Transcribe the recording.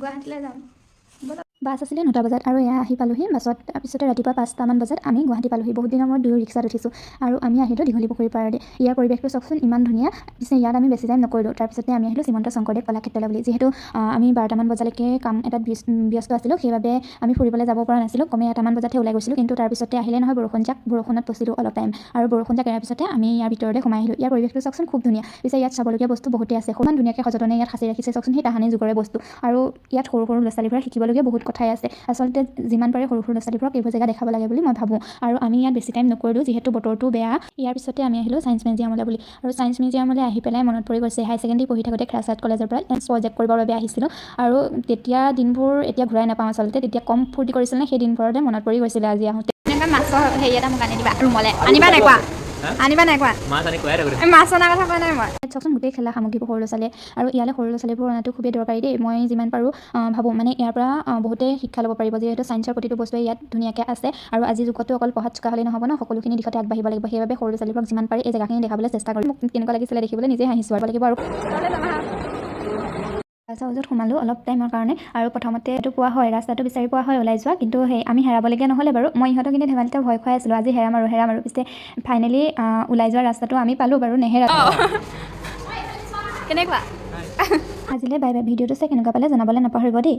গুৱাহাটীলৈ যাম বাছ আছিলে 9টা বজাত আৰু এয়া আহি পালোহি বাছত তাৰপিছতে ৰাতিপুৱা 5টামান বজাত আমি গুৱাহাটী পালোহি বহুত দিনৰ মূৰত দুয়ো ৰিক্সাত উঠিছোঁ আৰু আমি আহিলোঁ দীঘলী পুখুৰী পাৰলৈ ইয়াৰ পৰিৱেশটো চাওকচোন ইমান ধুনীয়া পিছে ইয়াত আমি বেছি টাইম নকৰিলোঁ তাৰপিছতে আমি আহিলোঁ শ্ৰীমন্ত শংকৰদেৱ কলাক্ষেত্ৰলৈ বুলি যিহেতু আমি 12টামান বজালৈকে কাম এটাত ব্যস্ত আছিলোঁ সেইবাবে আমি ফুৰিবলৈ যাব পৰা নাছিলোঁ কমে 1টামান বজাতহে ওলাই গৈছিলোঁ কিন্তু তাৰপিছতে আহিলে নহয় বৰষুণত ফচিলোঁ অলপ টাইম আৰু বৰষুণজাক এৰাৰ পিছতে আমি ইয়াৰ ভিতৰতে সোমাই আহিলোঁ ইয়াৰ পৰিৱেশটো চাওকচোন খুব ধুনীয়া পিছে ইয়াত চাবলগীয়া বস্তু বহুতেই আছে ইমান ধুনীয়াকৈ সযতনে ইয়াত সাঁচি ৰাখিছে চাওকচোন সেই তাহানি যুগৰে বস্তু আৰু ইয়াত সৰু সৰু ল'ৰা ছোৱালীবোৰে শিকিবলগীয়া বহুত কথাই আছে আচলতে যিমান পাৰে সৰু ল'ৰা ছোৱালীবোৰক এইবোৰ জেগা দেখাব লাগে বুলি মই ভাবোঁ আৰু আমি ইয়াত বেছি টাইম নকৰিলোঁ যিহেতু বতৰটো বেয়া ইয়াৰ পিছতে আমি আহিলোঁ ছায়েন্স মিউজিয়ামলৈ বুলি আৰু ছায়েন্স মিউজিয়ামলৈ আহি পেলাই মনত পৰি গৈছে হাই ছেকেণ্ডেৰী পঢ়ি থাকোঁতে খেৰাচাট কলেজৰ পৰা প্ৰজেক্ট কৰিবৰ বাবে আহিছিলোঁ আৰু তেতিয়া দিনবোৰ এতিয়া ঘূৰাই নাপাওঁ আচলতে তেতিয়া কম ফূৰ্তি কৰিছিল নে সেই দিনবোৰতে মনত পৰি গৈছিলে আজি আহোঁতে এনেকুৱা মাছৰ হেৰি এটা মোক আনি দিবা ৰুমলৈ আনিবা নাই কোৱা মাছ অনাৰ কথা কোৱা নাই মই চাওকচোন গোটেই খেলা সামগ্ৰীবোৰ সৰু ল'ৰা ছোৱালীয়ে আৰু ইয়ালৈ সৰু ল'ৰা ছোৱালীবোৰ অনাটো খুবেই দৰকাৰী দেই মই যিমান পাৰোঁ ভাবোঁ মানে ইয়াৰ পৰা বহুতেই শিক্ষা ল'ব পাৰিব যিহেতু ছায়েন্সৰ প্ৰতিটো বস্তুৱে ইয়াত ধুনীয়াকৈ আছে আৰু আজিৰ যুগতো অকল পঢ়াত চোকা হ'লেই নহ'ব ন সকলোখিনি দিশতে আগবাঢ়িব লাগিব সেইবাবে সৰু ল'ৰা ছোৱালীবোৰক যিমান পাৰি এই জেগাখিনি দেখাবলৈ চেষ্টা কৰিম মোক কেনেকুৱা লাগিছিলে দেখিবলৈ নিজে হাঁহিছোঁ আৰু লাগিব আৰু হাউচত সোমালোঁ অলপ টাইমৰ কাৰণে আৰু প্ৰথমতে এইটো পোৱা হয় ৰাস্তাটো বিচাৰি পোৱা হয় ওলাই যোৱা কিন্তু সেই আমি হেৰাবলগীয়া নহ'লে বাৰু মই ইহঁতক কিন্তু ধেমালিতে ভয় খুৱাই আছিলোঁ আজি হেৰাম আৰু পিছে ফাইনেলি ওলাই যোৱা ৰাস্তাটো আমি পালোঁ বাৰু নেহেৰা কেনেকুৱা আজিলৈ বাই বাই ভিডিঅ'টো চাই কেনেকুৱা পালে জনাবলৈ নাপাহৰিব দেই